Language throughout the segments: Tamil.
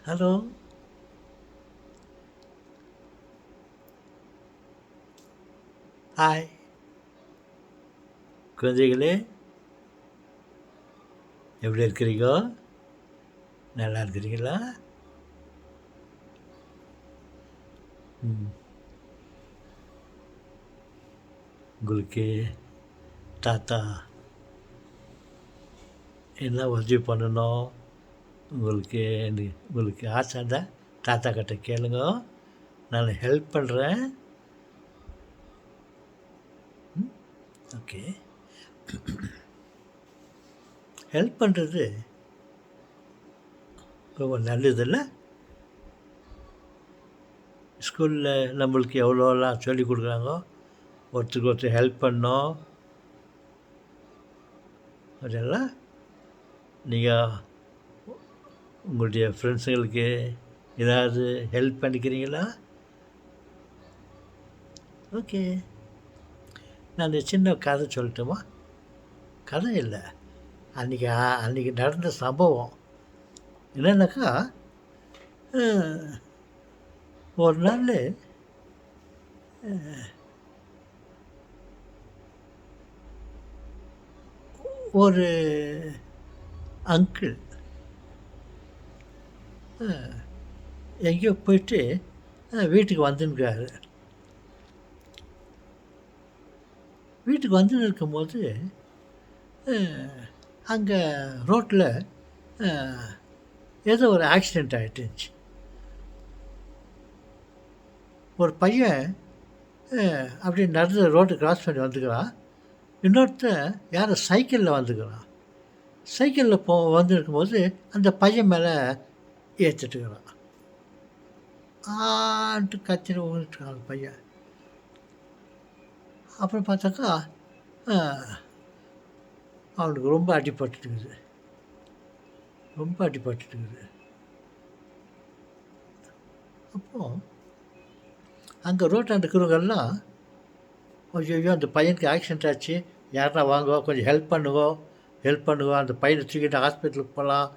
ஹலோ. ஹாய் குழந்தைகளே, எப்படி இருக்கிறீங்க? நல்லா இருக்கிறீங்களா? உங்களுக்கு தாத்தா என்ன உதவி பண்ணணும், உங்களுக்கு ஆசை தான் தாத்தா கிட்ட கேளுங்க, நான் ஹெல்ப் பண்ணுறேன். ஓகே. ஹெல்ப் பண்ணுறது ரொம்ப நல்லதில்ல. ஸ்கூலில் நம்மளுக்கு எவ்வளோலாம் சொல்லி கொடுக்குறாங்க, ஒருத்தருக்கு ஒருத்தர் ஹெல்ப் பண்ணோம். அதெல்லாம் நீங்கள் உங்களுடைய ஃப்ரெண்ட்ஸுங்களுக்கு ஏதாவது ஹெல்ப் பண்ணிக்கிறீங்களா? ஓகே. நான் சின்ன கதை சொல்லட்டுமா? கதை இல்லை, அன்றைக்கி நடந்த சம்பவம் என்னன்னாக்கா, ஒரு நாள் ஒரு அங்கிள் எங்கேயோ போயிட்டு வீட்டுக்கு வந்துருக்காரு. வீட்டுக்கு வந்துன்னு இருக்கும்போது அங்கே ரோட்டில் ஏதோ ஒரு ஆக்சிடெண்ட் ஆகிட்டுருந்துச்சு. ஒரு பையன் அப்படி நடந்து ரோட்டு கிராஸ் பண்ணி வந்துக்கிறான். இன்னொருத்தன் யாரை சைக்கிளில் வந்துக்கிறான். சைக்கிளில் வந்துருக்கும்போது அந்த பையன் மேலே ஏற்றிட்டுக்கிறான். ஆன்ட்டு கத்திரி விழுந்துட்டுருக்கான் அந்த பையன். அப்புறம் பார்த்தாக்கா அவனுக்கு ரொம்ப அடிபட்டுட்டுக்குது. அப்போது அங்கே ரோட்டாண்ட இருக்கிறவங்கெல்லாம், ஐயோ அந்த பையனுக்கு ஆக்சிடெண்ட் ஆச்சு, யாரா வாங்குவோ, கொஞ்சம் ஹெல்ப் பண்ணுவோ, அந்த பையனை தூக்கிட்டு ஹாஸ்பிட்டலுக்கு போகலாம்,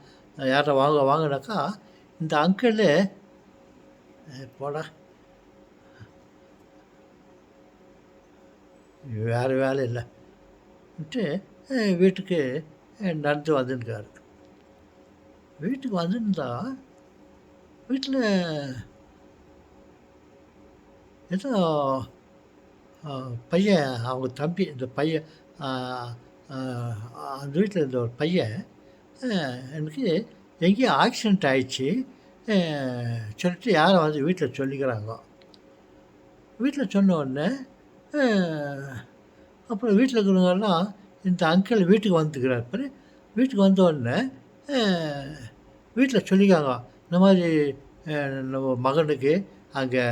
யாரா வாங்கினாக்கா இந்த அங்கிள் போடா வேறு வேலை இல்லைன்ட்டு வீட்டுக்கு நடந்து வந்துருக்காரு. வீட்டுக்கு வந்துருந்தா வீட்டில் ஏதோ பையன், அவங்க தம்பி, இந்த பையன் அந்த வீட்டில் இருந்த ஒரு பையன் எனக்கு எங்கேயோ ஆக்சிடெண்ட் ஆகிடுச்சு சொல்லிட்டு யாரை வந்து வீட்டில் சொல்லிக்கிறாங்க. வீட்டில் சொன்ன உடனே அப்புறம் வீட்டில் இருக்கிறவங்கெல்லாம் இந்த அங்கிள் வீட்டுக்கு வந்துக்கிறார். வீட்டுக்கு வந்த உடனே வீட்டில் சொல்லிக்காங்க, இந்த மாதிரி நம்ம மகனுக்கு அங்கே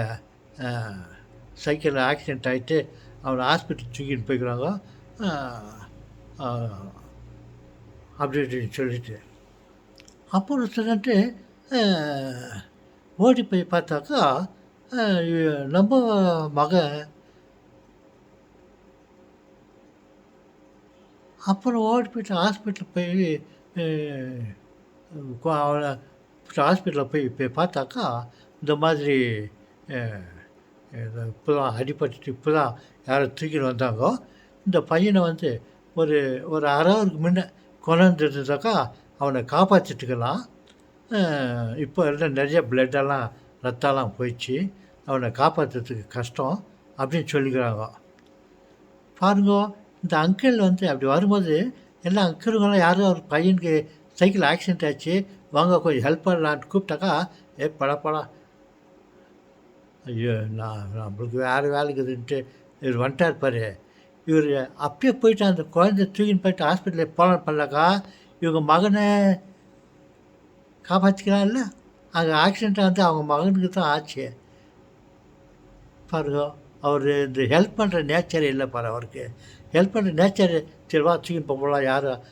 சைக்கிளில் ஆக்சிடெண்ட் ஆகிட்டு அவனை ஹாஸ்பிட்டல் தூக்கிட்டு போய்க்கிறாங்க அப்படி இப்படின்னு சொல்லிட்டு. அப்புறம் சொல்லிட்டு ஓடி போய் பார்த்தாக்கா நம்ம மகன். அப்புறம் ஓடி போய்ட்டு ஹாஸ்பிட்டலில் போய் அவனை ஹாஸ்பிட்டலில் போய் பார்த்தாக்கா இந்த மாதிரி இப்போ தான் அடிபட்டு இப்போ தான் யாரை தூக்கிட்டு வந்தாங்கோ. இந்த பையனை வந்து ஒரு அரை ஹவருக்கு முன்ன கொண்டாந்துருந்தாக்கா அவனை காப்பாற்றிட்டுக்கலாம். இப்போ எல்லாம் நிறைய பிளட்டெல்லாம் ரத்தம்லாம் போயிடுச்சு, அவனை காப்பாற்றுறதுக்கு கஷ்டம் அப்படின்னு சொல்லிக்கிறாங்க. பாருங்க, இந்த அங்கிள் வந்து அப்படி வரும்போது எல்லாம் அங்கிளுங்களாம் யாரும் ஒரு பையனுக்கு சைக்கிள் ஆக்சிடெண்ட் ஆச்சு, வாங்க கொஞ்சம் ஹெல்ப் பண்ணலான்ட்டு கூப்பிட்டாக்கா படப்படா ஐயோ நம்மளுக்கு வேறு வேலைக்குதுன்ட்டு இவர் வந்துட்டார் பாரு. இவர் அப்பயே போயிட்டு அந்த குழந்தை தூக்கின்னு போயிட்டு ஹாஸ்பிட்டலில் பண்ணலாக்கா இவங்க மகனை காப்பாற்றிக்கலாம். இல்லை, அங்கே ஆக்சிடெண்ட்டாக வந்து அவங்க மகனுக்கு தான் ஆச்சு. பாருங்க, அவர் இந்த ஹெல்ப் பண்ணுற நேச்சர் இல்லை பாரு. அவருக்கு ஹெல்ப் பண்ணுற நேச்சர், சரி வா தூக்கின்னு போகலாம், யாரும்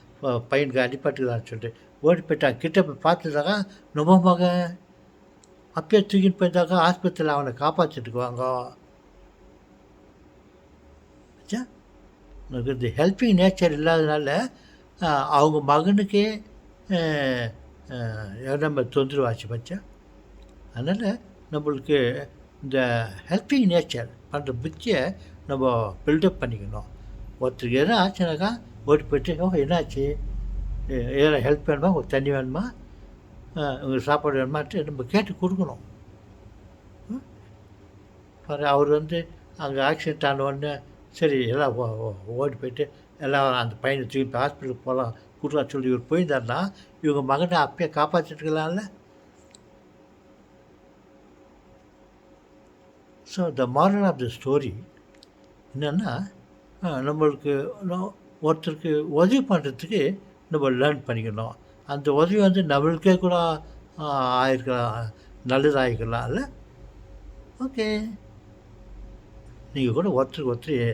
பையனுக்கு அடிப்பட்டுக்கலான்னு சொல்லிட்டு ஓடி போயிட்டான். கிட்டே போய் பார்த்துட்டாக்கா நம்ம மகன் அப்பயே தூக்கிட்டு போயிருந்தாக்கா ஆஸ்பத்திரியில் அவனை காப்பாற்றிட்டுக்குவாங்க. உனக்கு இந்த ஹெல்ப்பிங் நேச்சர் இல்லாதனால அவங்க மகனுக்கே நம்ம தொந்தரவாச்சு பச்சா. அதனால் நம்மளுக்கு இந்த ஹெல்பிங் நேச்சர் பண்ணுற புத்தியை நம்ம பில்டப் பண்ணிக்கணும். ஒருத்தருக்கு எதுவும் ஆச்சுனாக்கா ஓடி போய்ட்டு, "ஓ என்னாச்சு? எதனா ஹெல்ப் வேணுமா? உங்களுக்கு தண்ணி வேணுமா? உங்களுக்கு சாப்பாடு வேணுமான்ட்டு நம்ம கேட்டு கொடுக்கணும்." பாரு அவர் வந்து அங்கே ஆக்சிடென்ட் ஆன உடனே சரி எல்லாம் ஓடி போயிட்டு எல்லாம் அந்த பையனை தூக்கி ஹாஸ்பிட்டலுக்கு போகலாம் கூட்டலாம் சொல்லி இவர் போயிருந்தாருன்னா இவங்க மகனை அப்பயே காப்பாற்றிட்டுக்கலாம்ல. So the moral of the story என்னென்னா, நம்மளுக்கு ஒருத்தருக்கு உதவி பண்ணுறதுக்கு நம்ம லேர்ன் பண்ணிக்கணும். அந்த உதவி வந்து நம்மளுக்கே கூட ஆயிருக்கலாம், நல்லதாகிக்கலாம் இல்லை. ஓகே, நீங்கள் கூட ஒருத்தருக்கு ஒருத்தர்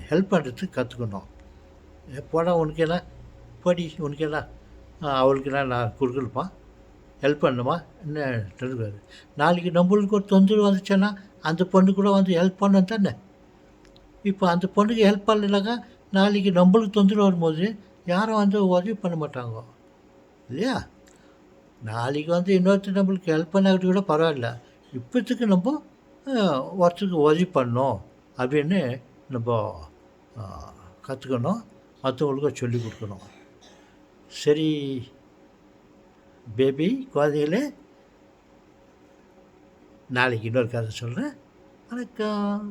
ஹெல்ப் பண்ணுறதுக்கு கற்றுக்கணும். எப்போடா உனக்கு என்ன படி உனக்கு என்ன அவளுக்கு என்ன நான் கொடுக்கணுமா ஹெல்ப் பண்ணணுமா என்ன தெரியாது. நாளைக்கு நம்மளுக்கு ஒரு தொந்தரவு வந்துச்சுன்னா அந்த பொண்ணு கூட வந்து ஹெல்ப் பண்ணணும் தானே. இப்போ அந்த பொண்ணுக்கு ஹெல்ப் பண்ணலைனாக்கா நாளைக்கு நம்மளுக்கு தொந்தரவு வரும்போது யாரும் வந்து உதவி பண்ண மாட்டாங்க இல்லையா. நாளைக்கு வந்து இன்னொருத்தர் நம்மளுக்கு ஹெல்ப் பண்ணாக்கிட்டு கூட பரவாயில்ல, இப்போத்துக்கு நம்ம ஒருத்தருக்கு உதவி பண்ணணும் அப்படின்னு நம்ம கற்றுக்கணும், மற்றவங்களுக்கும் சொல்லிக் கொடுக்கணும். சரி பேபி குழந்தைகளே, நாளைக்கு இன்னொரு கதை சொல்கிறேன். வணக்கம்.